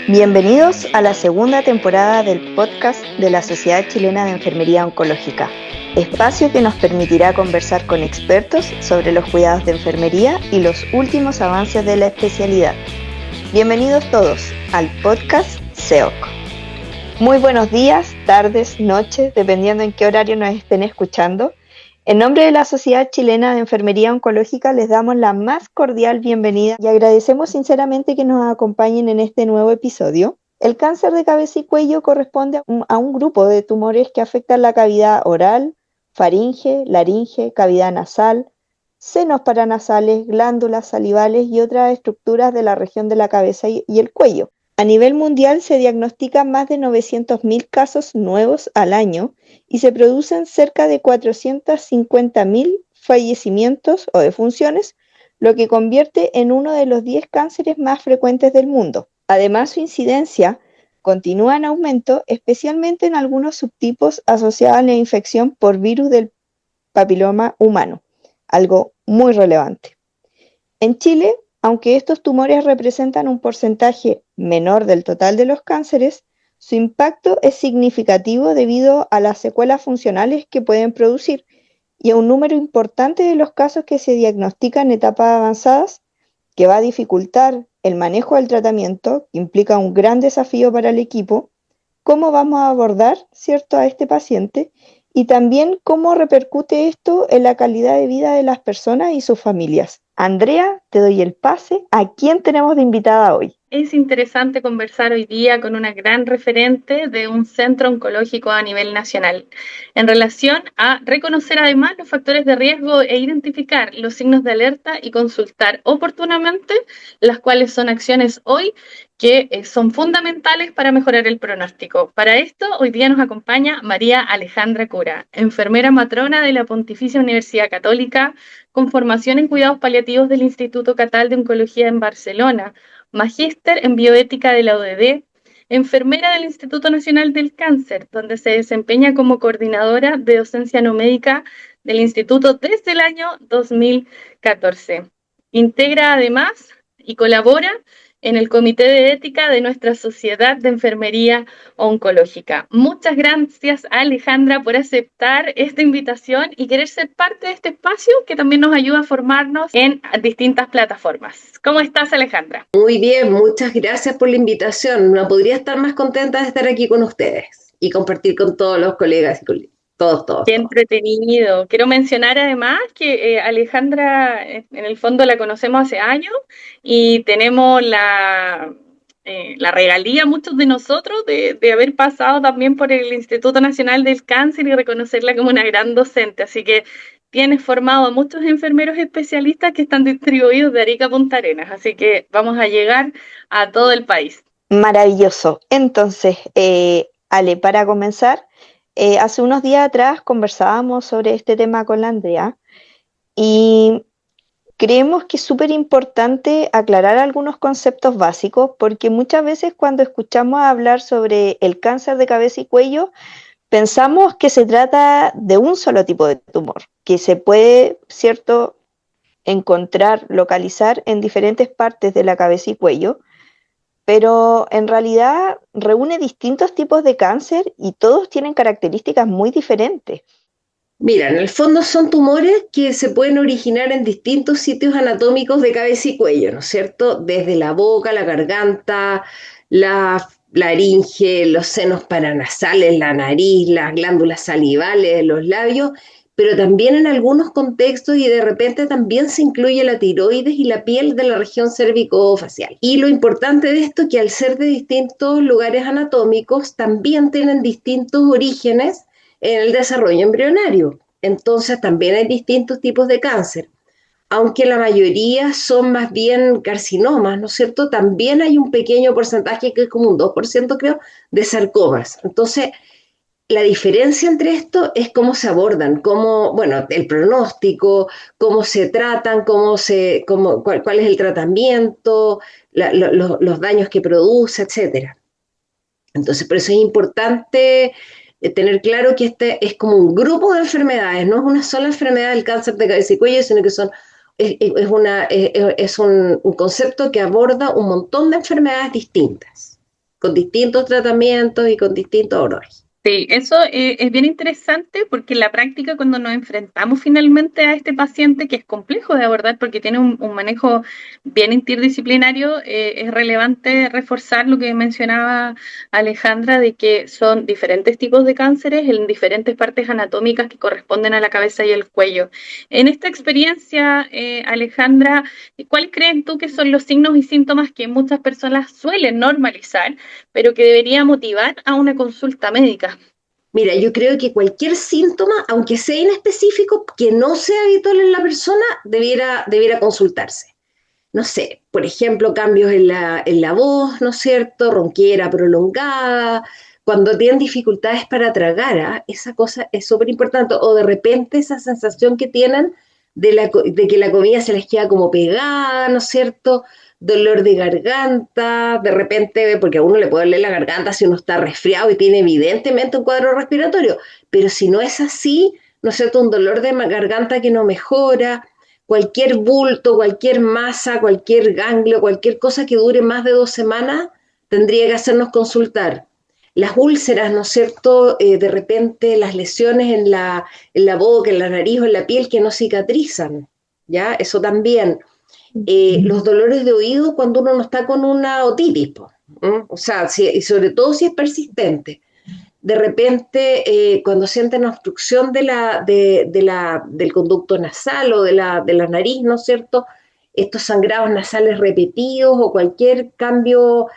Bienvenidos a la segunda temporada del podcast de la Sociedad Chilena de Enfermería Oncológica, espacio que nos permitirá conversar con expertos sobre los cuidados de enfermería y los últimos avances de la especialidad. Bienvenidos todos al podcast SEOC. Muy buenos días, tardes, noches, dependiendo en qué horario nos estén escuchando. En nombre de la Sociedad Chilena de Enfermería Oncológica les damos la más cordial bienvenida y agradecemos sinceramente que nos acompañen en este nuevo episodio. El cáncer de cabeza y cuello corresponde a un grupo de tumores que afectan la cavidad oral, faringe, laringe, cavidad nasal, senos paranasales, glándulas salivales y otras estructuras de la región de la cabeza y el cuello. A nivel mundial se diagnostican más de 900.000 casos nuevos al año y se producen cerca de 450.000 fallecimientos o defunciones, lo que convierte en uno de los 10 cánceres más frecuentes del mundo. Además, su incidencia continúa en aumento, especialmente en algunos subtipos asociados a la infección por virus del papiloma humano, algo muy relevante. En Chile, aunque estos tumores representan un porcentaje menor del total de los cánceres, su impacto es significativo debido a las secuelas funcionales que pueden producir y a un número importante de los casos que se diagnostican en etapas avanzadas, que va a dificultar el manejo del tratamiento, que implica un gran desafío para el equipo, cómo vamos a abordar, ¿cierto?, a este paciente y también cómo repercute esto en la calidad de vida de las personas y sus familias. Andrea, te doy el pase. ¿A quién tenemos de invitada hoy? Es interesante conversar hoy día con una gran referente de un centro oncológico a nivel nacional en relación a reconocer además los factores de riesgo e identificar los signos de alerta y consultar oportunamente las cuales son acciones hoy que son fundamentales para mejorar el pronóstico. Para esto, hoy día nos acompaña María Alejandra Cura, enfermera matrona de la Pontificia Universidad Católica, con formación en cuidados paliativos del Instituto Catal de Oncología en Barcelona, magíster en bioética de la UDD, enfermera del Instituto Nacional del Cáncer, donde se desempeña como coordinadora de docencia no médica del instituto desde el año 2014. Integra además y colabora en el Comité de Ética de nuestra Sociedad de Enfermería Oncológica. Muchas gracias, Alejandra, por aceptar esta invitación y querer ser parte de este espacio que también nos ayuda a formarnos en distintas plataformas. ¿Cómo estás, Alejandra? Muy bien, muchas gracias por la invitación. No podría estar más contenta de estar aquí con ustedes y compartir con todos los colegas y colegas. Todos. Qué entretenido. Quiero mencionar además que Alejandra, en el fondo la conocemos hace años y tenemos la regalía, muchos de nosotros, de haber pasado también por el Instituto Nacional del Cáncer y reconocerla como una gran docente. Así que tienes formado a muchos enfermeros especialistas que están distribuidos de Arica a Punta Arenas. Así que vamos a llegar a todo el país. Maravilloso. Entonces, Ale, para comenzar, hace unos días atrás conversábamos sobre este tema con la Andrea y creemos que es súper importante aclarar algunos conceptos básicos porque muchas veces cuando escuchamos hablar sobre el cáncer de cabeza y cuello, pensamos que se trata de un solo tipo de tumor, que se puede, ¿cierto?, encontrar, localizar en diferentes partes de la cabeza y cuello, pero en realidad reúne distintos tipos de cáncer y todos tienen características muy diferentes. Mira, en el fondo son tumores que se pueden originar en distintos sitios anatómicos de cabeza y cuello, ¿no es cierto? Desde la boca, la garganta, la laringe, los senos paranasales, la nariz, las glándulas salivales, los labios, pero también en algunos contextos y de repente también se incluye la tiroides y la piel de la región cervicofacial. Y lo importante de esto es que al ser de distintos lugares anatómicos también tienen distintos orígenes en el desarrollo embrionario. Entonces también hay distintos tipos de cáncer. Aunque la mayoría son más bien carcinomas, ¿no es cierto? También hay un pequeño porcentaje, que es como un 2%, creo, de sarcomas. Entonces, la diferencia entre esto es cómo se abordan, bueno, el pronóstico, cómo se tratan, cuál es el tratamiento, los daños que produce, etcétera. Entonces, por eso es importante tener claro que este es como un grupo de enfermedades, no es una sola enfermedad del cáncer de cabeza y cuello, sino que es un concepto que aborda un montón de enfermedades distintas. con distintos tratamientos y con distintos horarios. Sí, eso es bien interesante porque en la práctica cuando nos enfrentamos finalmente a este paciente que es complejo de abordar porque tiene un manejo bien interdisciplinario, es relevante reforzar lo que mencionaba Alejandra de que son diferentes tipos de cánceres en diferentes partes anatómicas que corresponden a la cabeza y el cuello. En esta experiencia, Alejandra, ¿cuáles creen tú que son los signos y síntomas que muchas personas suelen normalizar, pero que debería motivar a una consulta médica? Mira, yo creo que cualquier síntoma, aunque sea inespecífico, que no sea habitual en la persona, debiera consultarse. No sé, por ejemplo, cambios en la voz, ¿no es cierto? Ronquera prolongada, cuando tienen dificultades para tragar, ¿ah? Esa cosa es súper importante. O de repente esa sensación que tienen de que la comida se les queda como pegada, ¿no es cierto? Dolor de garganta, de repente, porque a uno le puede doler la garganta si uno está resfriado y tiene evidentemente un cuadro respiratorio, pero si no es así, ¿no es cierto? Un dolor de garganta que no mejora, cualquier bulto, cualquier masa, cualquier ganglio, cualquier cosa que dure más de 2 semanas, tendría que hacernos consultar. Las úlceras, ¿no es cierto? De repente las lesiones en la boca, en la nariz o en la piel que no cicatrizan, ¿ya? Eso también. Los dolores de oído cuando uno no está con una otitis, o sea, y sobre todo si es persistente. De repente, cuando sienten obstrucción del conducto nasal o de la nariz, ¿no es cierto? Estos sangrados nasales repetidos o cualquier cambio,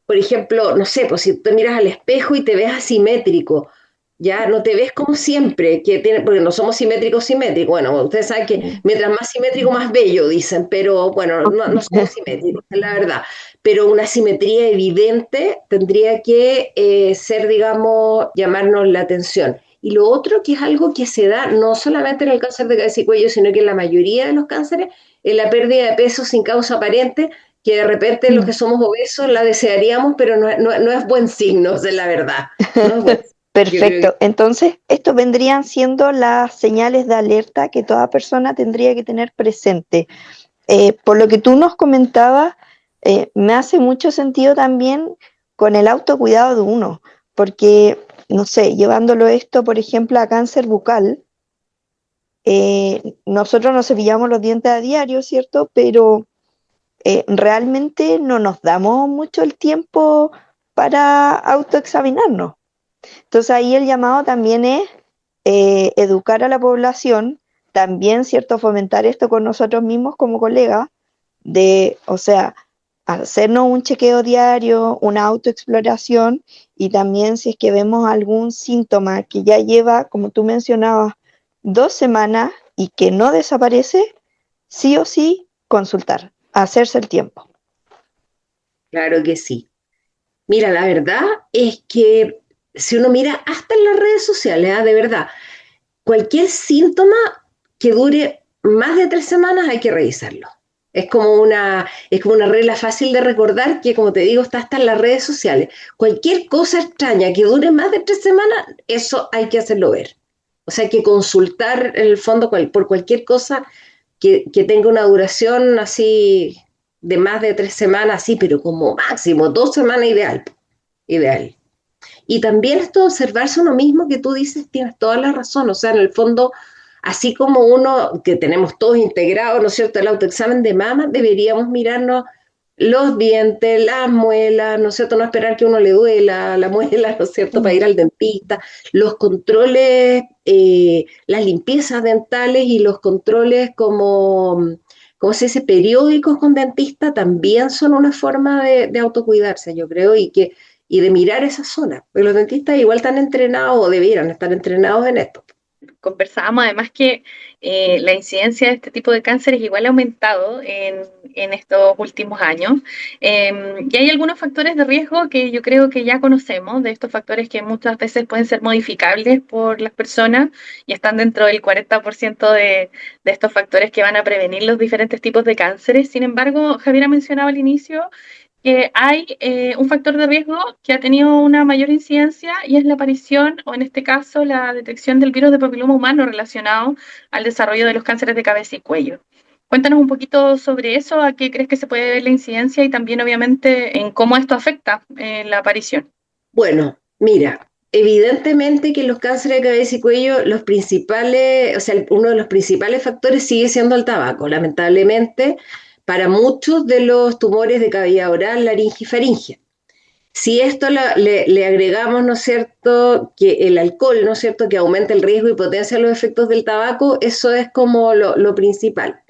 por ejemplo, no sé, pues si te miras al espejo y te ves asimétrico, ya no te ves como siempre, porque no somos simétricos. Bueno, ustedes saben que mientras más simétrico, más bello, dicen, pero bueno, no somos simétricos, es la verdad. Pero una simetría evidente tendría que ser, digamos, llamarnos la atención. Y lo otro que es algo que se da no solamente en el cáncer de cabeza y cuello, sino que en la mayoría de los cánceres, es la pérdida de peso sin causa aparente, que de repente los que somos obesos la desearíamos, pero no es buen signo, esa es la verdad. No es buen signo. Yo creo que Perfecto. Entonces, estos vendrían siendo las señales de alerta que toda persona tendría que tener presente. Por lo que tú nos comentabas, me hace mucho sentido también con el autocuidado de uno, porque, no sé, llevándolo esto, por ejemplo, a cáncer bucal, nosotros nos cepillamos los dientes a diario, ¿cierto? Pero realmente no nos damos mucho el tiempo para autoexaminarnos. Entonces ahí el llamado también es educar a la población, también, ¿cierto? Fomentar esto con nosotros mismos como colegas, o sea, hacernos un chequeo diario, una autoexploración y también si es que vemos algún síntoma que ya lleva, como tú mencionabas, 2 semanas y que no desaparece, sí o sí consultar, hacerse el tiempo. claro que sí. Mira, la verdad es que si uno mira hasta en las redes sociales, de verdad, cualquier síntoma que dure más de 3 semanas hay que revisarlo. Es como una regla fácil de recordar que, como te digo, está hasta en las redes sociales. Cualquier cosa extraña que dure más de 3 semanas, eso hay que hacerlo ver. O sea, hay que consultar en el fondo por cualquier cosa que tenga una duración así de más de 3 semanas, sí, pero como máximo 2 semanas ideal, ideal. Y también esto de observarse uno mismo, que tú dices, tienes toda la razón, o sea, en el fondo, así como uno, que tenemos todos integrados, ¿no es cierto?, el autoexamen de mama, deberíamos mirarnos los dientes, las muelas, ¿no es cierto?, no esperar que uno le duela la muela, ¿no es cierto?, para ir al dentista, los controles, las limpiezas dentales y los controles como se dice, periódicos con dentista también son una forma de autocuidarse, yo creo, y de mirar esa zona. Porque los dentistas igual están entrenados o debieran estar entrenados en esto. Conversábamos además que la incidencia de este tipo de cánceres igual ha aumentado en estos últimos años. Y hay algunos factores de riesgo que yo creo que ya conocemos, de estos factores que muchas veces pueden ser modificables por las personas y están dentro del 40% de estos factores que van a prevenir los diferentes tipos de cánceres. Sin embargo, Javiera mencionaba al inicio que hay un factor de riesgo que ha tenido una mayor incidencia y es la aparición, o en este caso, la detección del virus de papiloma humano relacionado al desarrollo de los cánceres de cabeza y cuello. Cuéntanos un poquito sobre eso, a qué crees que se puede ver la incidencia y también obviamente en cómo esto afecta la aparición. Bueno, mira, evidentemente que los cánceres de cabeza y cuello, los principales, o sea, uno de los principales factores sigue siendo el tabaco, lamentablemente, para muchos de los tumores de cavidad oral, laringe y faringe. Si esto le agregamos, ¿no es cierto?, que el alcohol, ¿no es cierto?, que aumenta el riesgo y potencia los efectos del tabaco, eso es como lo principal.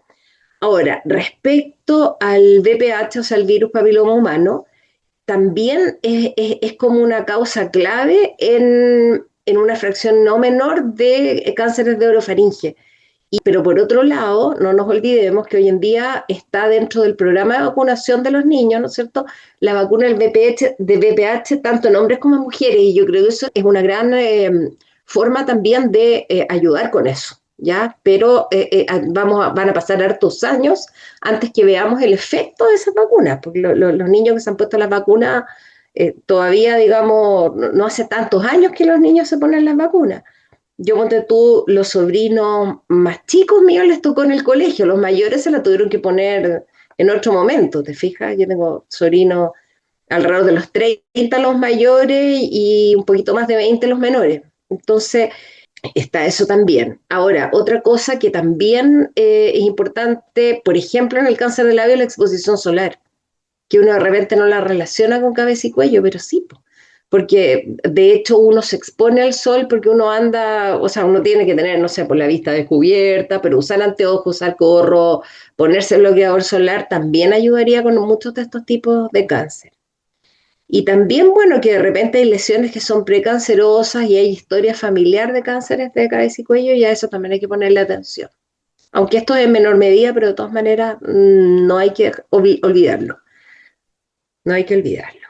Ahora, respecto al VPH, o sea, el virus papiloma humano, también es como una causa clave en una fracción no menor de cánceres de orofaringe. Pero por otro lado, no nos olvidemos que hoy en día está dentro del programa de vacunación de los niños, ¿no es cierto?, la vacuna del VPH tanto en hombres como en mujeres, y yo creo que eso es una gran forma también de ayudar con eso, ¿ya? Pero van a pasar hartos años antes que veamos el efecto de esas vacunas, porque los niños que se han puesto las vacunas, todavía, digamos, no hace tantos años que los niños se ponen las vacunas. Yo, ponte tú, los sobrinos más chicos míos les tocó en el colegio, los mayores se la tuvieron que poner en otro momento, ¿te fijas? Yo tengo sobrinos alrededor de los 30 los mayores y un poquito más de 20 los menores. Entonces, está eso también. Ahora, otra cosa que también es importante, por ejemplo, en el cáncer de labio, la exposición solar, que uno de repente no la relaciona con cabeza y cuello, pero sí, porque de hecho uno se expone al sol porque uno anda, o sea, uno tiene que tener, no sé, por la vista descubierta, pero usar anteojos, usar gorro, ponerse bloqueador solar también ayudaría con muchos de estos tipos de cáncer. Y también, bueno, que de repente hay lesiones que son precancerosas y hay historia familiar de cánceres de cabeza y cuello, y a eso también hay que ponerle atención. Aunque esto es en menor medida, pero de todas maneras no hay que olvidarlo. No hay que olvidarlo.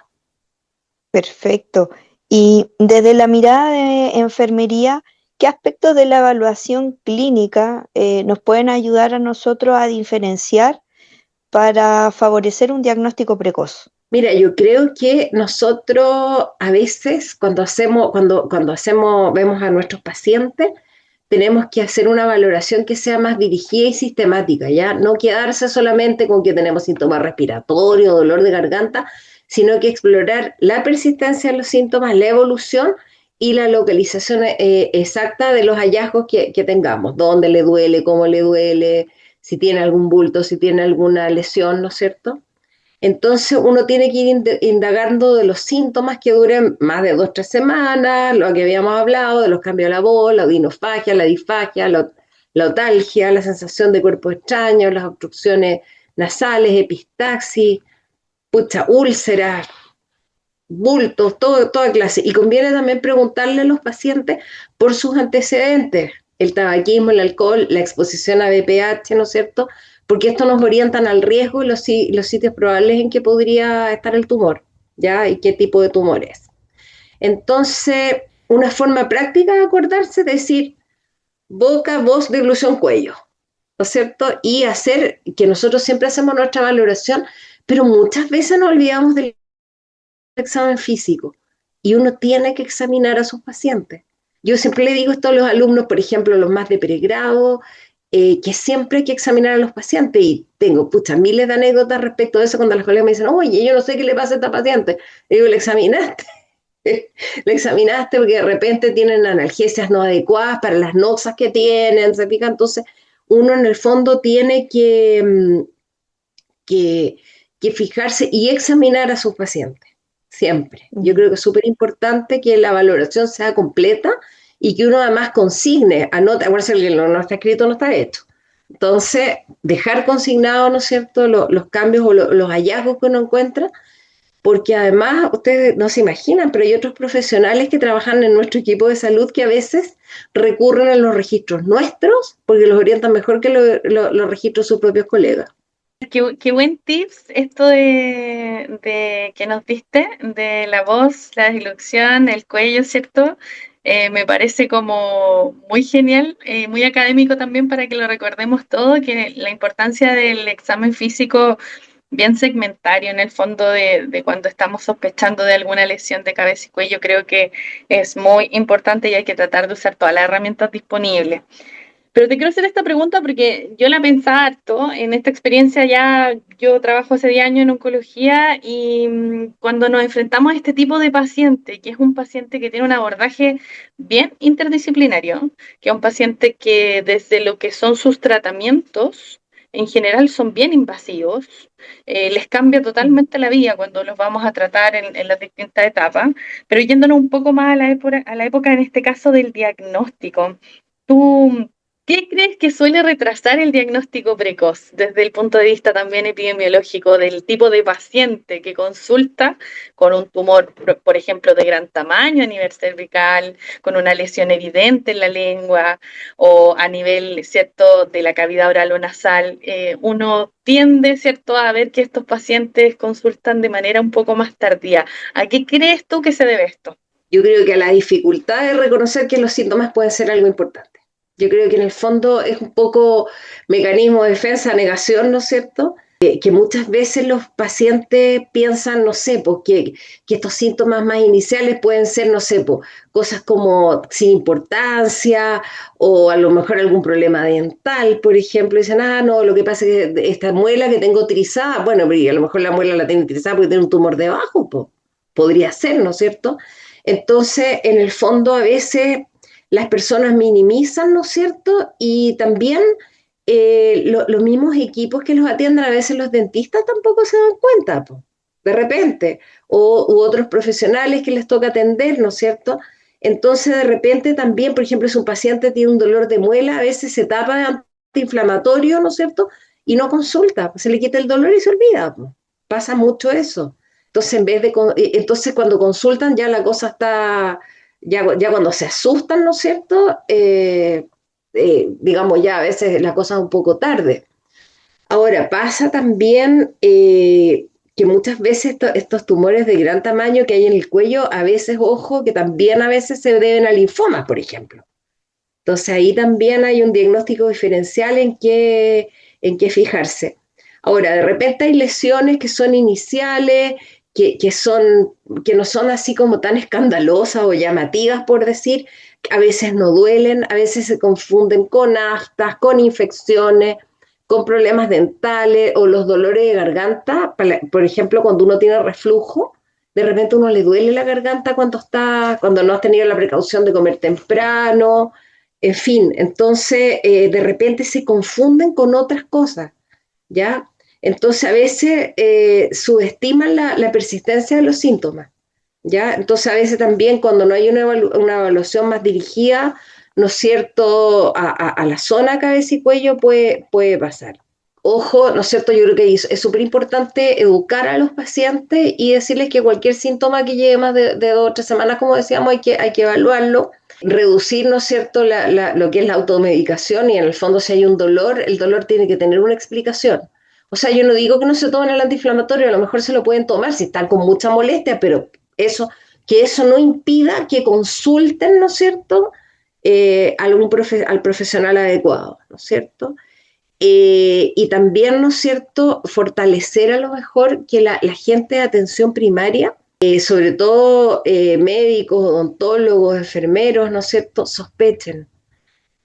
Perfecto. Y desde la mirada de enfermería, ¿qué aspectos de la evaluación clínica nos pueden ayudar a nosotros a diferenciar para favorecer un diagnóstico precoz? Mira, yo creo que nosotros a veces cuando vemos a nuestros pacientes, tenemos que hacer una valoración que sea más dirigida y sistemática, ¿ya? No quedarse solamente con que tenemos síntomas respiratorios, dolor de garganta, sino que explorar la persistencia de los síntomas, la evolución y la localización exacta de los hallazgos que tengamos, dónde le duele, cómo le duele, si tiene algún bulto, si tiene alguna lesión, ¿no es cierto? Entonces uno tiene que ir indagando de los síntomas que duren más de 2 o 3 semanas, lo que habíamos hablado, de los cambios de la voz, la odinofagia, la disfagia, la otalgia, la sensación de cuerpo extraño, las obstrucciones nasales, epistaxis, úlceras, bultos, toda clase. Y conviene también preguntarle a los pacientes por sus antecedentes, el tabaquismo, el alcohol, la exposición a VPH, ¿no es cierto? Porque esto nos orientan al riesgo y los sitios probables en que podría estar el tumor, ¿ya? Y qué tipo de tumor es. Entonces, una forma práctica de acordarse es decir, boca, voz, deglución, cuello, ¿no es cierto? Y hacer, que nosotros siempre hacemos nuestra valoración, pero muchas veces nos olvidamos del examen físico y uno tiene que examinar a sus pacientes. Yo siempre le digo esto a los alumnos, por ejemplo, los más de pregrado, que siempre hay que examinar a los pacientes y tengo miles de anécdotas respecto a eso cuando los colegas me dicen, oye, yo no sé qué le pasa a esta paciente. Le digo, ¿le examinaste? Le examinaste porque de repente tienen analgesias no adecuadas para las noxas que tienen, ¿se fija? Entonces, uno en el fondo tiene que, que fijarse y examinar a sus pacientes, siempre. Yo creo que es súper importante que la valoración sea completa y que uno además consigne, anote, acuérdense que lo no está escrito no está hecho. Entonces, dejar consignado, ¿no es cierto?, los cambios o los hallazgos que uno encuentra, porque además, ustedes no se imaginan, pero hay otros profesionales que trabajan en nuestro equipo de salud que a veces recurren a los registros nuestros porque los orientan mejor que los registros de sus propios colegas. Qué buen tips esto de que nos diste, de la voz, la dilución, el cuello, ¿cierto? Me parece como muy genial, muy académico también para que lo recordemos todo, que la importancia del examen físico bien segmentario en el fondo de cuando estamos sospechando de alguna lesión de cabeza y cuello, creo que es muy importante y hay que tratar de usar todas las herramientas disponibles. Pero te quiero hacer esta pregunta porque yo la pensaba harto. En esta experiencia ya yo trabajo hace 10 años en oncología y cuando nos enfrentamos a este tipo de paciente, que es un paciente que tiene un abordaje bien interdisciplinario, que es un paciente que desde lo que son sus tratamientos, en general son bien invasivos, les cambia totalmente la vida cuando los vamos a tratar en las distintas etapas, pero yéndonos un poco más a la época en este caso del diagnóstico. ¿Tú qué crees que suele retrasar el diagnóstico precoz desde el punto de vista también epidemiológico del tipo de paciente que consulta con un tumor, por ejemplo, de gran tamaño a nivel cervical, con una lesión evidente en la lengua o a nivel, ¿cierto?, de la cavidad oral o nasal? Uno tiende, ¿cierto?, a ver que estos pacientes consultan de manera un poco más tardía. ¿A qué crees tú que se debe esto? Yo creo que a la dificultad de reconocer que los síntomas pueden ser algo importante. Yo creo que en el fondo es un poco mecanismo de defensa, negación, ¿no es cierto? Que muchas veces los pacientes piensan, no sé, pues, que estos síntomas más iniciales pueden ser, no sé, pues, cosas como sin importancia o a lo mejor algún problema dental, por ejemplo. Dicen, ah, no, lo que pasa es que esta muela que tengo trizada, bueno, pero a lo mejor la muela la tiene trizada porque tiene un tumor debajo, pues. Podría ser, ¿no es cierto? Entonces, en el fondo, a veces las personas minimizan, ¿no es cierto? Y también los mismos equipos que los atienden, a veces los dentistas tampoco se dan cuenta, po, de repente, u otros profesionales que les toca atender, ¿no es cierto? Entonces, de repente también, por ejemplo, si un paciente tiene un dolor de muela, a veces se tapa de antiinflamatorio, ¿no es cierto? Y no consulta, se le quita el dolor y se olvida, po. Pasa mucho eso. Entonces, entonces cuando consultan ya la cosa está, ya cuando se asustan, ¿no es cierto? Digamos, ya a veces la cosa es un poco tarde. Ahora, pasa también que muchas veces estos tumores de gran tamaño que hay en el cuello, a veces, ojo, que también a veces se deben a linfomas, por ejemplo. Entonces ahí también hay un diagnóstico diferencial en qué fijarse. Ahora, de repente hay lesiones que son iniciales, que no son así como tan escandalosas o llamativas, por decir, a veces no duelen, a veces se confunden con aftas, con infecciones, con problemas dentales o los dolores de garganta. Por ejemplo, cuando uno tiene reflujo, de repente uno le duele la garganta cuando no has tenido la precaución de comer temprano, en fin, entonces de repente se confunden con otras cosas, ¿ya? Entonces a veces subestiman la persistencia de los síntomas, ¿ya? Entonces a veces también cuando no hay una evaluación más dirigida, ¿no es cierto?, a la zona cabeza y cuello puede pasar. Ojo, ¿no es cierto? Yo creo que es súper importante educar a los pacientes y decirles que cualquier síntoma que llegue más de 2 o 3 semanas, como decíamos, hay que evaluarlo, reducir, ¿no es cierto?, lo que es la automedicación, y en el fondo si hay un dolor, el dolor tiene que tener una explicación. O sea, yo no digo que no se tomen el antiinflamatorio, a lo mejor se lo pueden tomar si están con mucha molestia, pero que eso no impida que consulten, ¿no es cierto?, al profesional adecuado, ¿no es cierto? Y también, ¿no es cierto?, fortalecer a lo mejor que la gente de atención primaria, sobre todo médicos, odontólogos, enfermeros, ¿no es cierto?, sospechen.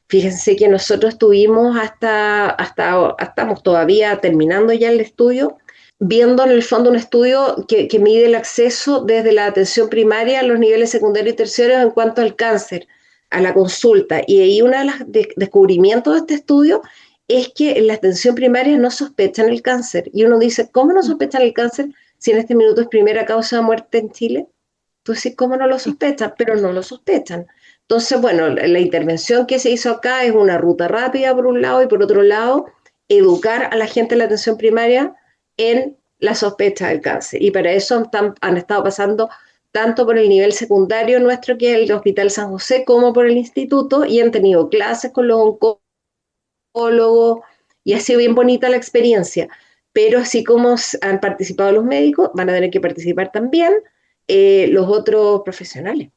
Fíjense que nosotros tuvimos estamos todavía terminando ya el estudio, viendo en el fondo un estudio que mide el acceso desde la atención primaria a los niveles secundarios y terciarios en cuanto al cáncer, a la consulta. Y ahí uno de los descubrimientos de este estudio es que en la atención primaria no sospechan el cáncer. Y uno dice, ¿cómo no sospechan el cáncer si en este minuto es primera causa de muerte en Chile? Entonces, ¿cómo no lo sospechan? Pero no lo sospechan. Entonces, bueno, la intervención que se hizo acá es una ruta rápida por un lado y por otro lado, educar a la gente de la atención primaria en la sospecha del cáncer. Y para eso han estado pasando tanto por el nivel secundario nuestro, que es el Hospital San José, como por el instituto, y han tenido clases con los oncólogos, y ha sido bien bonita la experiencia. Pero así como han participado los médicos, van a tener que participar también los otros profesionales.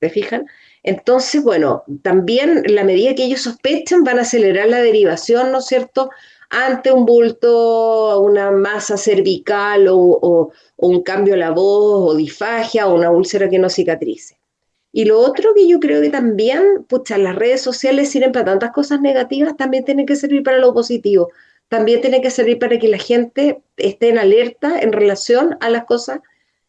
¿Te fijan? Entonces, bueno, también en la medida que ellos sospechan van a acelerar la derivación, ¿no es cierto?, ante un bulto, una masa cervical o un cambio a la voz o disfagia o una úlcera que no cicatrice. Y lo otro que yo creo que también, pucha, las redes sociales sirven para tantas cosas negativas, también tienen que servir para lo positivo. También tienen que servir para que la gente esté en alerta en relación a las cosas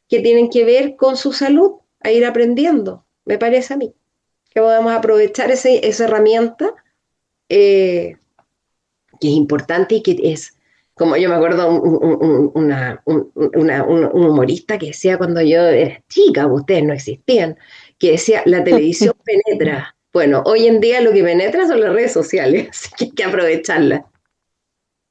que tienen que ver con su salud, a ir aprendiendo, me parece a mí, que podemos aprovechar esa herramienta que es importante y que es, como yo me acuerdo, un humorista que decía cuando yo era chica, ustedes no existían, que decía, la televisión penetra. Bueno, hoy en día lo que penetra son las redes sociales, así que hay que aprovecharlas.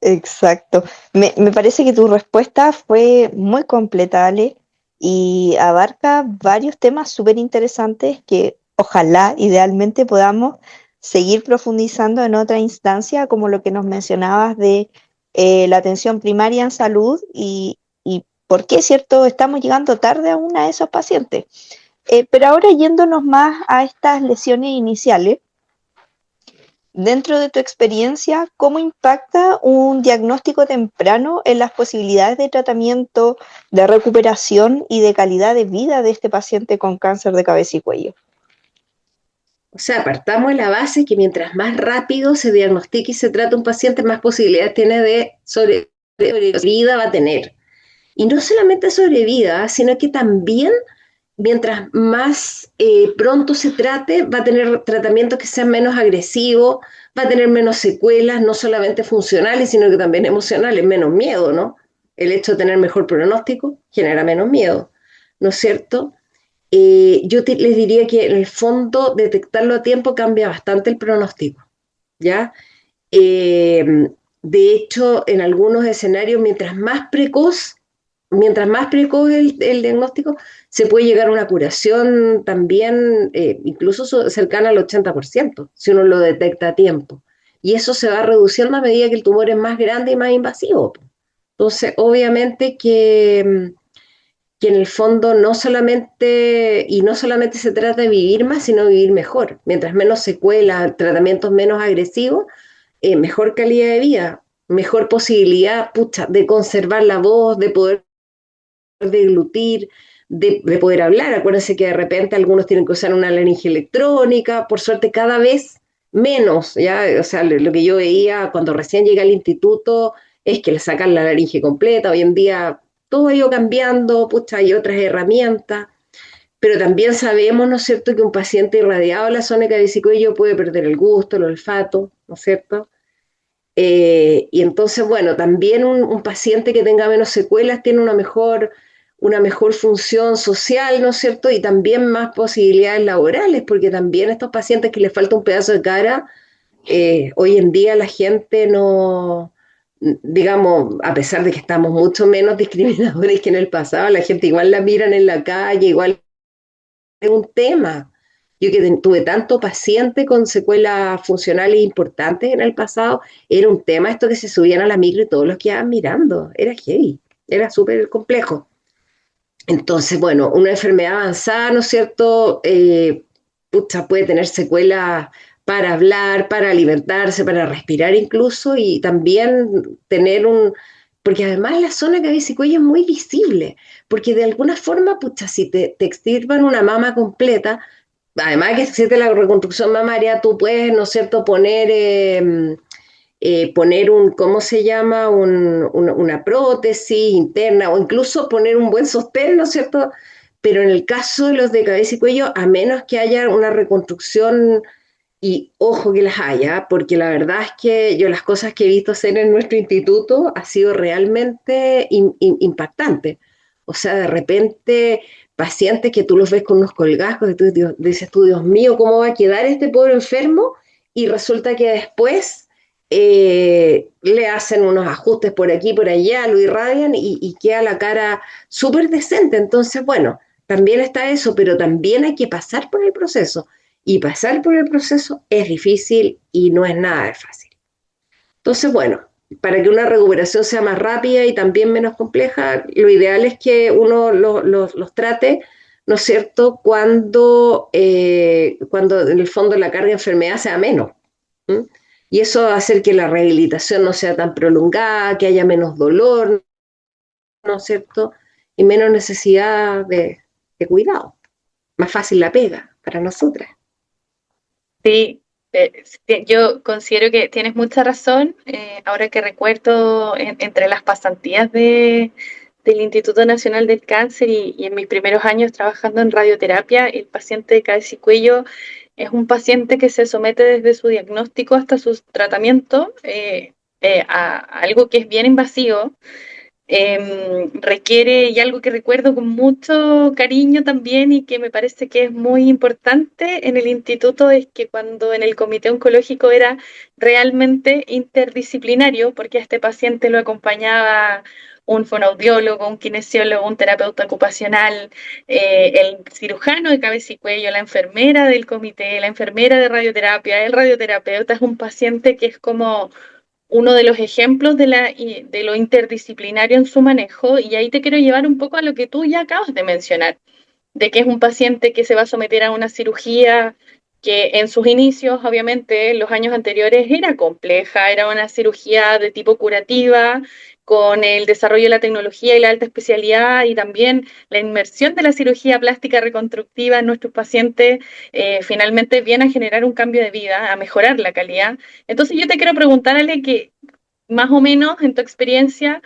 Exacto. Me parece que tu respuesta fue muy completa, Ale, y abarca varios temas súper interesantes que ojalá, idealmente, podamos seguir profundizando en otra instancia, como lo que nos mencionabas de la atención primaria en salud y por qué, ¿cierto?, estamos llegando tarde aún a esos pacientes. Pero ahora yéndonos más a estas lesiones iniciales, dentro de tu experiencia, ¿cómo impacta un diagnóstico temprano en las posibilidades de tratamiento, de recuperación y de calidad de vida de este paciente con cáncer de cabeza y cuello? O sea, partamos de la base que mientras más rápido se diagnostique y se trata un paciente, más posibilidades tiene de sobrevida va a tener. Y no solamente sobrevida, sino que también mientras más pronto se trate, va a tener tratamientos que sean menos agresivos, va a tener menos secuelas, no solamente funcionales, sino que también emocionales, menos miedo, ¿no? El hecho de tener mejor pronóstico genera menos miedo, ¿no es cierto? Les diría que en el fondo detectarlo a tiempo cambia bastante el pronóstico, ¿ya? Eh, de hecho, en algunos escenarios, mientras más precoz el diagnóstico, se puede llegar a una curación también, incluso cercana al 80%, si uno lo detecta a tiempo. Y eso se va reduciendo a medida que el tumor es más grande y más invasivo. Entonces, obviamente que en el fondo no solamente se trata de vivir más, sino de vivir mejor. Mientras menos secuelas, tratamientos menos agresivos, mejor calidad de vida, mejor posibilidad, pucha, de conservar la voz, de poder deglutir, de poder hablar. Acuérdense que de repente algunos tienen que usar una laringe electrónica, por suerte cada vez menos, ¿ya? O sea, lo que yo veía cuando recién llegué al instituto es que le sacan la laringe completa. Hoy en día todo ha ido cambiando, pucha, hay otras herramientas, pero también sabemos, ¿no es cierto?, que un paciente irradiado a la zona de cabeza y cuello puede perder el gusto, el olfato, ¿no es cierto? Y entonces, bueno, también un paciente que tenga menos secuelas tiene una mejor función social, ¿no es cierto? Y también más posibilidades laborales, porque también estos pacientes que les falta un pedazo de cara, hoy en día la gente no, digamos, a pesar de que estamos mucho menos discriminadores que en el pasado, la gente igual la miran en la calle, igual es un tema. Yo que tuve tanto paciente con secuelas funcionales importantes en el pasado, era un tema esto que se subían a la micro y todos los quedaban mirando, era heavy, era súper complejo. Entonces, bueno, una enfermedad avanzada, ¿no es cierto? Pucha, puede tener secuelas para hablar, para alimentarse, para respirar incluso, y también porque además la zona cabeza y cuello es muy visible, porque de alguna forma, pucha, si te extirpan una mama completa, además que existe la reconstrucción mamaria, tú puedes, ¿no es cierto?, poner ¿cómo se llama? Una prótesis interna o incluso poner un buen sostén, ¿no es cierto? Pero en el caso de los de cabeza y cuello, a menos que haya una reconstrucción, y ojo que las haya, porque la verdad es que yo las cosas que he visto hacer en nuestro instituto ha sido realmente impactante. O sea, de repente pacientes que tú los ves con unos colgajos y tú dices tú, Dios mío, ¿cómo va a quedar este pobre enfermo? Y resulta que después le hacen unos ajustes por aquí, por allá, lo irradian y queda la cara súper decente. Entonces, bueno, también está eso, pero también hay que pasar por el proceso. Y pasar por el proceso es difícil y no es nada de fácil. Entonces, bueno, para que una recuperación sea más rápida y también menos compleja, lo ideal es que uno los trate, ¿no es cierto?, cuando en el fondo la carga de enfermedad sea menos. ¿Mm? Y eso va a hacer que la rehabilitación no sea tan prolongada, que haya menos dolor, ¿no es cierto?, y menos necesidad de cuidado. más fácil la pega para nosotras. Sí, yo considero que tienes mucha razón. Ahora que recuerdo entre las pasantías del Instituto Nacional del Cáncer y en mis primeros años trabajando en radioterapia, el paciente de cabeza y cuello es un paciente que se somete desde su diagnóstico hasta su tratamiento a algo que es bien invasivo. Requiere, y algo que recuerdo con mucho cariño también y que me parece que es muy importante en el instituto, es que cuando en el comité oncológico era realmente interdisciplinario, porque a este paciente lo acompañaba un fonoaudiólogo, un kinesiólogo, un terapeuta ocupacional, el cirujano de cabeza y cuello, la enfermera del comité, la enfermera de radioterapia, el radioterapeuta. Es un paciente que es como uno de los ejemplos de lo interdisciplinario en su manejo, y ahí te quiero llevar un poco a lo que tú ya acabas de mencionar, de que es un paciente que se va a someter a una cirugía que en sus inicios, obviamente, en los años anteriores era compleja, era una cirugía de tipo curativa, con el desarrollo de la tecnología y la alta especialidad y también la inmersión de la cirugía plástica reconstructiva en nuestros pacientes, finalmente viene a generar un cambio de vida, a mejorar la calidad. Entonces yo te quiero preguntar, Ale, que más o menos en tu experiencia,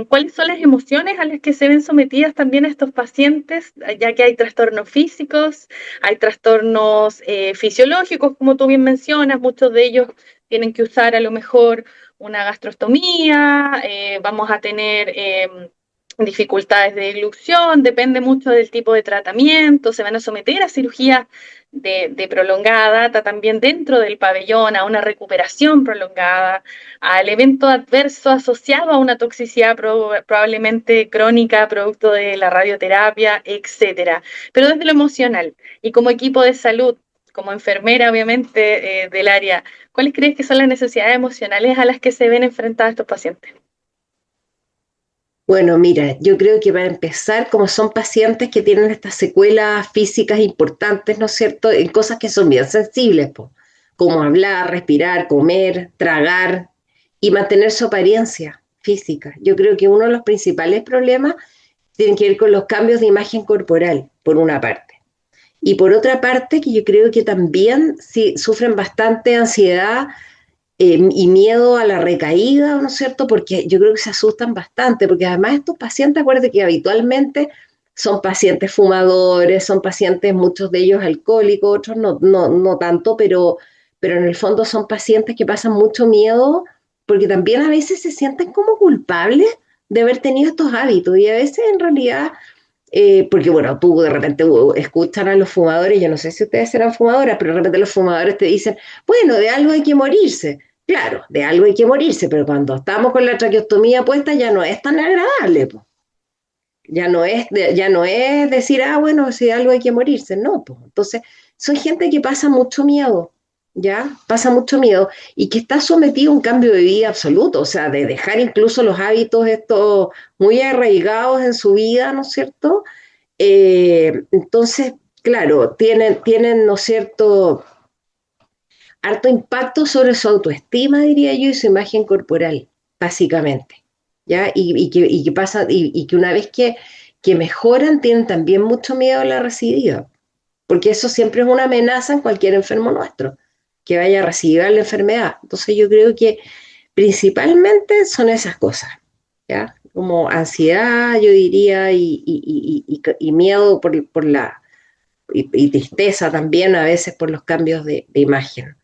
¿cuáles son las emociones a las que se ven sometidas también estos pacientes, ya que hay trastornos físicos, hay trastornos fisiológicos, como tú bien mencionas? Muchos de ellos tienen que usar a lo mejor una gastrostomía, vamos a tener dificultades de dilución, depende mucho del tipo de tratamiento, se van a someter a cirugías de prolongada data también dentro del pabellón, a una recuperación prolongada, al evento adverso asociado a una toxicidad probablemente crónica, producto de la radioterapia, etcétera. Pero desde lo emocional y como equipo de salud, como enfermera obviamente del área, ¿cuáles crees que son las necesidades emocionales a las que se ven enfrentados estos pacientes? Bueno, mira, yo creo que para empezar, como son pacientes que tienen estas secuelas físicas importantes, ¿no es cierto?, en cosas que son bien sensibles, po, como hablar, respirar, comer, tragar y mantener su apariencia física. Yo creo que uno de los principales problemas tiene que ver con los cambios de imagen corporal, por una parte. Y por otra parte, que yo creo que también sí, sufren bastante ansiedad y miedo a la recaída, ¿no es cierto? Porque yo creo que se asustan bastante, porque además estos pacientes, acuérdate que habitualmente son pacientes fumadores, son pacientes, muchos de ellos alcohólicos, otros no tanto, pero en el fondo son pacientes que pasan mucho miedo, porque también a veces se sienten como culpables de haber tenido estos hábitos, y a veces en realidad porque bueno, tú de repente escuchan a los fumadores, yo no sé si ustedes serán fumadoras, pero de repente los fumadores te dicen, bueno, de algo hay que morirse. Claro, de algo hay que morirse, pero cuando estamos con la traqueostomía puesta ya no es tan agradable, po. Ya no es decir, ah, bueno, si de algo hay que morirse, no, pues. Entonces, son gente que pasa mucho miedo, ¿ya? Pasa mucho miedo y que está sometido a un cambio de vida absoluto, o sea, de dejar incluso los hábitos estos muy arraigados en su vida, ¿no es cierto? Entonces, claro, tienen, ¿no es cierto?, harto impacto sobre su autoestima, diría yo, y su imagen corporal, básicamente, ¿ya? Y que pasa, y que una vez que mejoran, tienen también mucho miedo a la recidiva, porque eso siempre es una amenaza en cualquier enfermo nuestro, que vaya a recibir la enfermedad. Entonces yo creo que principalmente son esas cosas, ¿ya? Como ansiedad, yo diría, y miedo y tristeza también a veces por los cambios de imagen.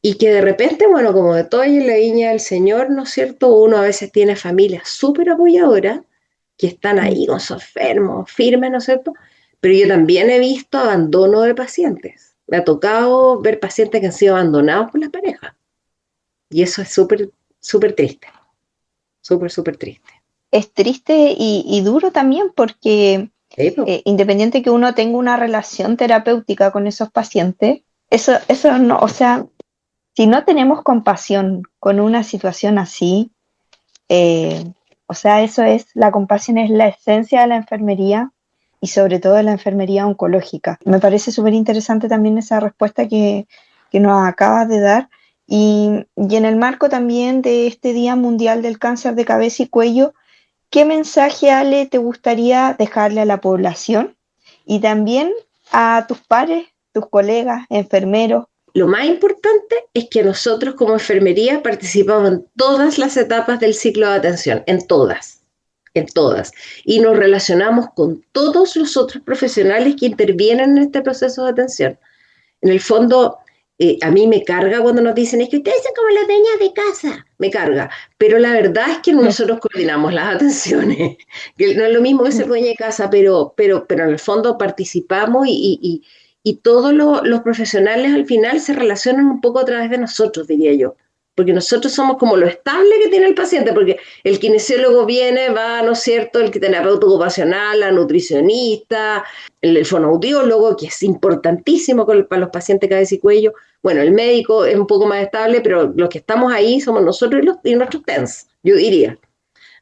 Y que de repente, bueno, como de todo en la viña del Señor, ¿no es cierto? Uno a veces tiene familias súper apoyadoras que están ahí con sus enfermos, firmes, ¿no es cierto? Pero yo también he visto abandono de pacientes. Me ha tocado ver pacientes que han sido abandonados por la pareja. Y eso es súper, súper triste. Súper, súper triste. Es triste y duro también porque ¿Sí, po? independiente que uno tenga una relación terapéutica con esos pacientes, eso no, o sea, si no tenemos compasión con una situación así, eh, o sea, la compasión es la esencia de la enfermería y sobre todo de la enfermería oncológica. Me parece súper interesante también esa respuesta que nos acabas de dar y en el marco también de este Día Mundial del Cáncer de Cabeza y Cuello, ¿qué mensaje, Ale, te gustaría dejarle a la población Y también a tus pares, tus colegas, enfermeros. Lo más importante es que nosotros como enfermería participamos en todas las etapas del ciclo de atención, en todas. Y nos relacionamos con todos los otros profesionales que intervienen en este proceso de atención. En el fondo, a mí me carga cuando nos dicen, es que ustedes son como las dueñas de casa, me carga. Pero la verdad es que nosotros coordinamos las atenciones, que no es lo mismo que ser dueña de casa, pero en el fondo participamos y todos los profesionales al final se relacionan un poco a través de nosotros, diría yo. Porque nosotros somos como lo estable que tiene el paciente, porque el kinesiólogo viene, va, ¿no es cierto?, el terapeuta ocupacional, la nutricionista, el fonoaudiólogo, que es importantísimo para los pacientes cabeza y cuello. Bueno, el médico es un poco más estable, pero los que estamos ahí somos nosotros y nuestros TENS, yo diría.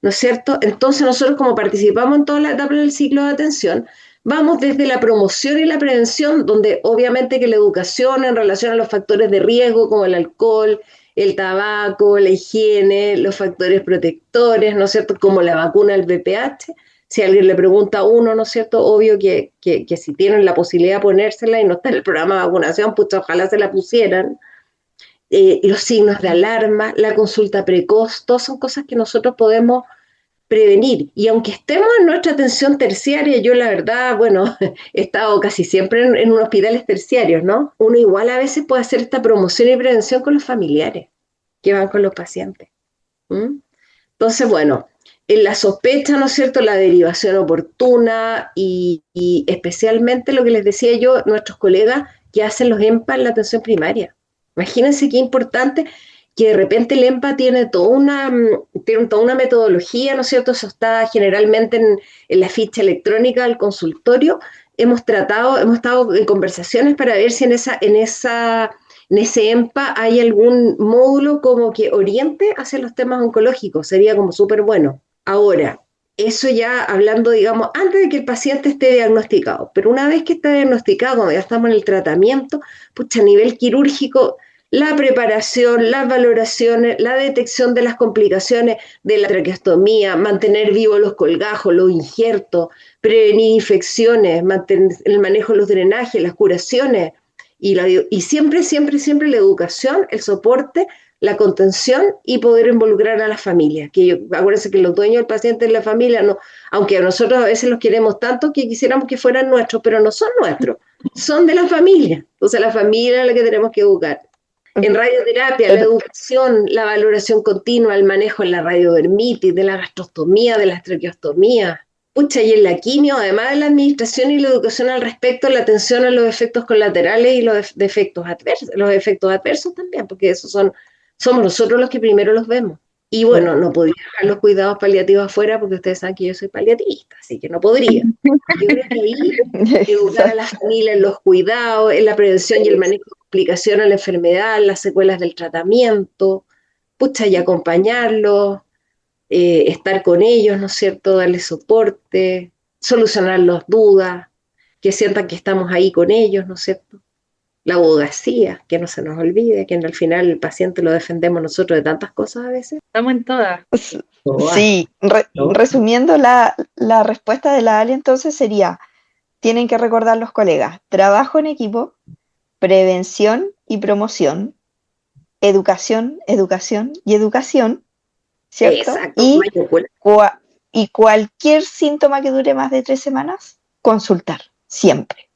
¿No es cierto? Entonces nosotros, como participamos en toda la etapa del ciclo de atención, vamos desde la promoción y la prevención, donde obviamente que la educación en relación a los factores de riesgo como el alcohol, el tabaco, la higiene, los factores protectores, ¿no es cierto?, como la vacuna del VPH. Si alguien le pregunta a uno, ¿no es cierto?, obvio que si tienen la posibilidad de ponérsela y no está en el programa de vacunación, pues ojalá se la pusieran. Los signos de alarma, la consulta precoz, todas son cosas que nosotros podemos prevenir. Y aunque estemos en nuestra atención terciaria, yo la verdad, bueno, he estado casi siempre en hospitales terciarios, ¿no? Uno igual a veces puede hacer esta promoción y prevención con los familiares que van con los pacientes. ¿Mm? Entonces, bueno, en la sospecha, ¿no es cierto?, la derivación oportuna y especialmente lo que les decía yo, nuestros colegas que hacen los EMPA en la atención primaria. Imagínense qué importante que de repente el EMPA tiene toda una metodología, ¿no es cierto? Eso está generalmente en la ficha electrónica del consultorio. Hemos estado en conversaciones para ver si en ese EMPA hay algún módulo como que oriente hacia los temas oncológicos. Sería como súper bueno. Ahora, eso ya hablando, digamos, antes de que el paciente esté diagnosticado. Pero una vez que está diagnosticado, cuando ya estamos en el tratamiento, pucha, a nivel quirúrgico, la preparación, las valoraciones, la detección de las complicaciones de la traqueostomía, mantener vivos los colgajos, los injertos, prevenir infecciones, mantener el manejo de los drenajes, las curaciones, y siempre, siempre, siempre la educación, el soporte, la contención y poder involucrar a la familia. Acuérdense que los dueños del paciente es la familia, no, aunque a nosotros a veces los queremos tanto que quisiéramos que fueran nuestros, pero no son nuestros, son de la familia. Entonces la familia es la que tenemos que educar. En radioterapia, la educación, la valoración continua, el manejo en la radiodermitis, de la gastrostomía, de las traqueostomías. Pucha, y en la quimio, además de la administración y la educación al respecto, la atención a los efectos colaterales y los efectos adversos también, porque somos nosotros los que primero los vemos. Y bueno, no podría dejar los cuidados paliativos afuera porque ustedes saben que yo soy paliativista, así que no podría. Yo creo que ahí educar a la familia en los cuidados, en la prevención y el manejo de complicaciones a la enfermedad, las secuelas del tratamiento, pucha, y acompañarlos, estar con ellos, ¿no es cierto?, darles soporte, solucionar las dudas, que sientan que estamos ahí con ellos, ¿no es cierto? La abogacía, que no se nos olvide, que al final el paciente lo defendemos nosotros de tantas cosas a veces. Estamos en todas. Sí, resumiendo la respuesta de la Ale, entonces sería, tienen que recordar los colegas, trabajo en equipo, prevención y promoción, educación, educación y educación, ¿cierto? Exacto. Y cualquier síntoma que dure más de 3 semanas, consultar, siempre.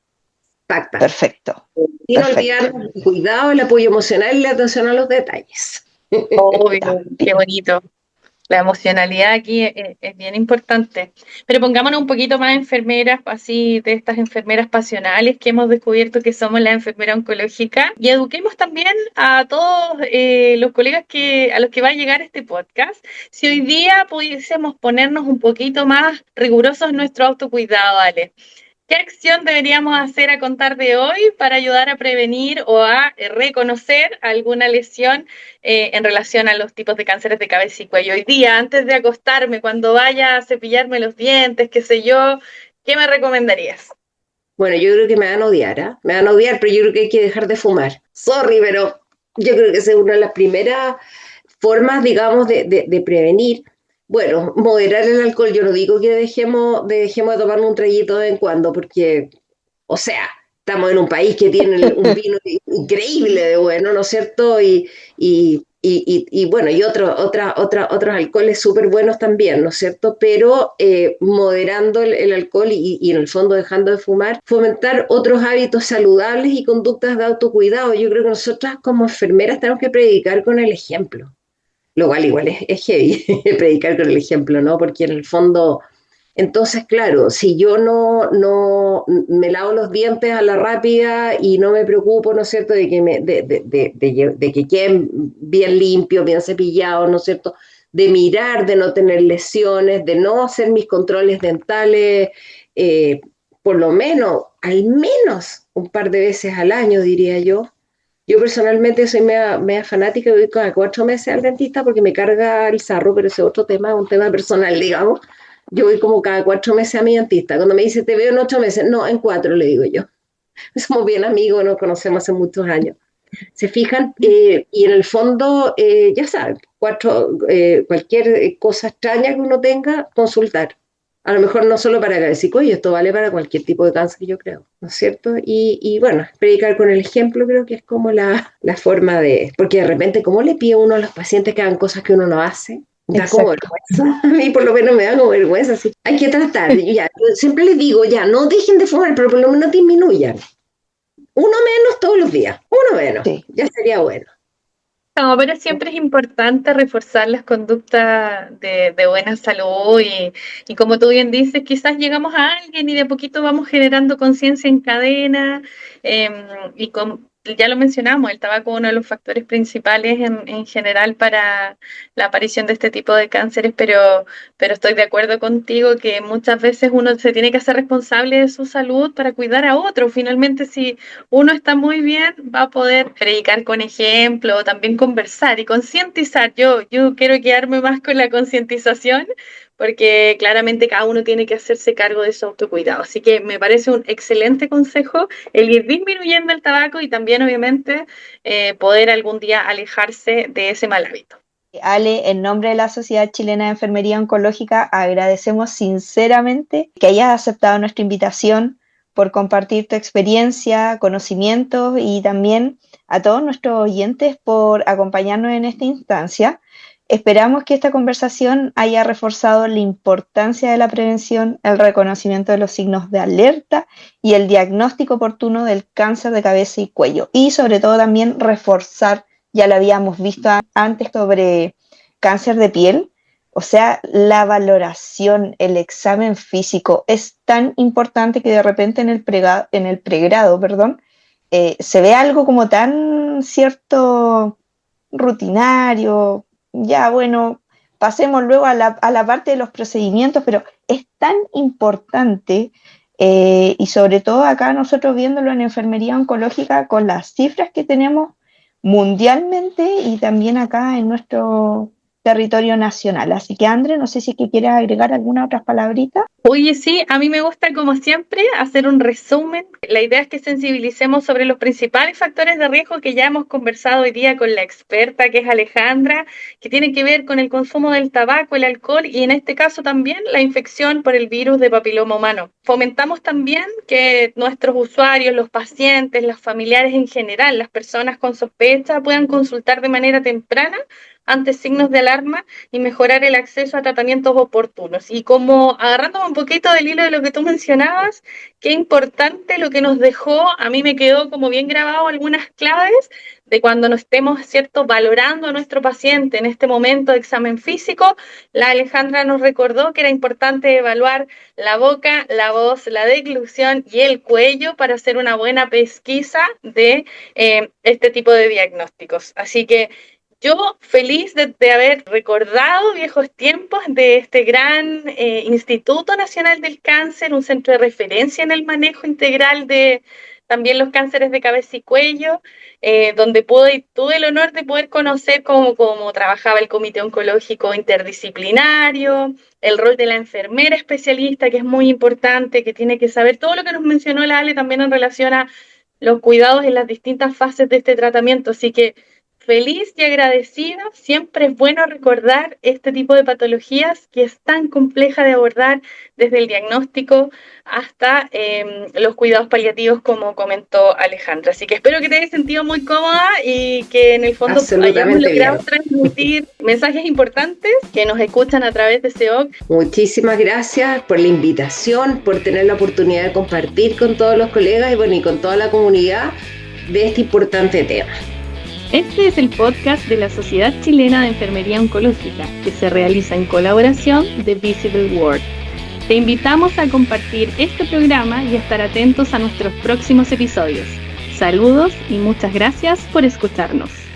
Exacto. Perfecto. Y no olvidar el cuidado, el apoyo emocional y la atención a los detalles. Obvio, qué bonito. La emocionalidad aquí es bien importante. Pero pongámonos un poquito más enfermeras, así de estas enfermeras pasionales que hemos descubierto que somos la enfermera oncológica, y eduquemos también a todos los colegas a los que va a llegar este podcast. Si hoy día pudiésemos ponernos un poquito más rigurosos en nuestro autocuidado, Ale, ¿qué acción deberíamos hacer a contar de hoy para ayudar a prevenir o a reconocer alguna lesión en relación a los tipos de cánceres de cabeza y cuello? Hoy día, antes de acostarme, cuando vaya a cepillarme los dientes, qué sé yo, ¿qué me recomendarías? Bueno, yo creo que me van a odiar, ¿eh? Me van a odiar, pero yo creo que hay que dejar de fumar. Sorry, pero yo creo que esa es una de las primeras formas, digamos, de prevenir. Bueno, moderar el alcohol, yo no digo que dejemos de tomar un traguito de vez en cuando, porque O sea, estamos en un país que tiene un vino increíble de bueno, ¿no es cierto? Y bueno, y otros alcoholes súper buenos también, ¿no es cierto? Pero moderando el alcohol y en el fondo dejando de fumar, fomentar otros hábitos saludables y conductas de autocuidado. Yo creo que nosotras como enfermeras tenemos que predicar con el ejemplo, lo cual igual es heavy predicar con el ejemplo, ¿no? Porque en el fondo, entonces, claro, si yo no me lavo los dientes a la rápida y no me preocupo, ¿no es cierto?, de que queden bien limpios, bien cepillados, ¿no es cierto?, de mirar, de no tener lesiones, de no hacer mis controles dentales, eh, por lo menos, al menos un par de veces al año, diría yo. Yo personalmente soy media fanática y voy cada 4 meses al dentista porque me carga el sarro, pero ese es otro tema, un tema personal, digamos. Yo voy como cada 4 meses a mi dentista. Cuando me dice, te veo en 8 meses, no, en 4, le digo yo. Somos bien amigos, nos conocemos hace muchos años. Se fijan, y en el fondo, ya saben, cualquier cosa extraña que uno tenga, consultar. A lo mejor no solo para cabeza y cuello, esto vale para cualquier tipo de cáncer, yo creo, ¿no es cierto? Y bueno, predicar con el ejemplo creo que es como la forma de... Porque de repente, ¿cómo le pide uno a los pacientes que hagan cosas que uno no hace? Da como vergüenza. A mí por lo menos me da como vergüenza. Así. Hay que tratar, ya, yo siempre les digo, ya, no dejen de fumar, pero por lo menos disminuyan. Uno menos todos los días, uno menos, Sí. ya sería bueno. No, pero siempre es importante reforzar las conductas de buena salud y como tú bien dices, quizás llegamos a alguien y de a poquito vamos generando conciencia en cadena eh, ya lo mencionamos, el tabaco es uno de los factores principales en general para la aparición de este tipo de cánceres, pero estoy de acuerdo contigo que muchas veces uno se tiene que hacer responsable de su salud para cuidar a otro. Finalmente, si uno está muy bien, va a poder predicar con ejemplo, también conversar y concientizar. Yo quiero quedarme más con la concientización porque claramente cada uno tiene que hacerse cargo de su autocuidado. Así que me parece un excelente consejo el ir disminuyendo el tabaco y también obviamente poder algún día alejarse de ese mal hábito. Ale, en nombre de la Sociedad Chilena de Enfermería Oncológica, agradecemos sinceramente que hayas aceptado nuestra invitación por compartir tu experiencia, conocimientos y también a todos nuestros oyentes por acompañarnos en esta instancia. Esperamos que esta conversación haya reforzado la importancia de la prevención, el reconocimiento de los signos de alerta y el diagnóstico oportuno del cáncer de cabeza y cuello. Y sobre todo también reforzar, ya lo habíamos visto antes sobre cáncer de piel, o sea, la valoración, el examen físico es tan importante que de repente en el pregrado, se ve algo como tan cierto rutinario, ya bueno, pasemos luego a la parte de los procedimientos, pero es tan importante y sobre todo acá nosotros viéndolo en enfermería oncológica con las cifras que tenemos mundialmente y también acá en nuestro territorio nacional. Así que André, no sé si es que quieres agregar alguna otra palabrita. Oye, sí, a mí me gusta como siempre hacer un resumen. La idea es que sensibilicemos sobre los principales factores de riesgo que ya hemos conversado hoy día con la experta que es Alejandra, que tiene que ver con el consumo del tabaco, el alcohol y en este caso también la infección por el virus de papiloma humano. Fomentamos también que nuestros usuarios, los pacientes, los familiares en general, las personas con sospecha puedan consultar de manera temprana ante signos de alarma y mejorar el acceso a tratamientos oportunos. Y como agarrándome un poquito del hilo de lo que tú mencionabas, qué importante lo que nos dejó, a mí me quedó como bien grabado algunas claves de cuando nos estemos, ¿cierto?, valorando a nuestro paciente en este momento de examen físico. La Alejandra nos recordó que era importante evaluar la boca, la voz, la deglución y el cuello para hacer una buena pesquisa de este tipo de diagnósticos. Así que yo feliz de haber recordado viejos tiempos de este gran Instituto Nacional del Cáncer, un centro de referencia en el manejo integral de también los cánceres de cabeza y cuello, donde tuve el honor de poder conocer cómo trabajaba el Comité Oncológico Interdisciplinario, el rol de la enfermera especialista, que es muy importante, que tiene que saber todo lo que nos mencionó la Ale también en relación a los cuidados en las distintas fases de este tratamiento. Así que feliz y agradecida. Siempre es bueno recordar este tipo de patologías que es tan compleja de abordar desde el diagnóstico hasta los cuidados paliativos, como comentó Alejandra. Así que espero que te hayas sentido muy cómoda y que en el fondo hayamos logrado transmitir mensajes importantes que nos escuchan a través de SEOC. Muchísimas gracias por la invitación, por tener la oportunidad de compartir con todos los colegas y con toda la comunidad de este importante tema. Este es el podcast de la Sociedad Chilena de Enfermería Oncológica, que se realiza en colaboración de Visible World. Te invitamos a compartir este programa y a estar atentos a nuestros próximos episodios. Saludos y muchas gracias por escucharnos.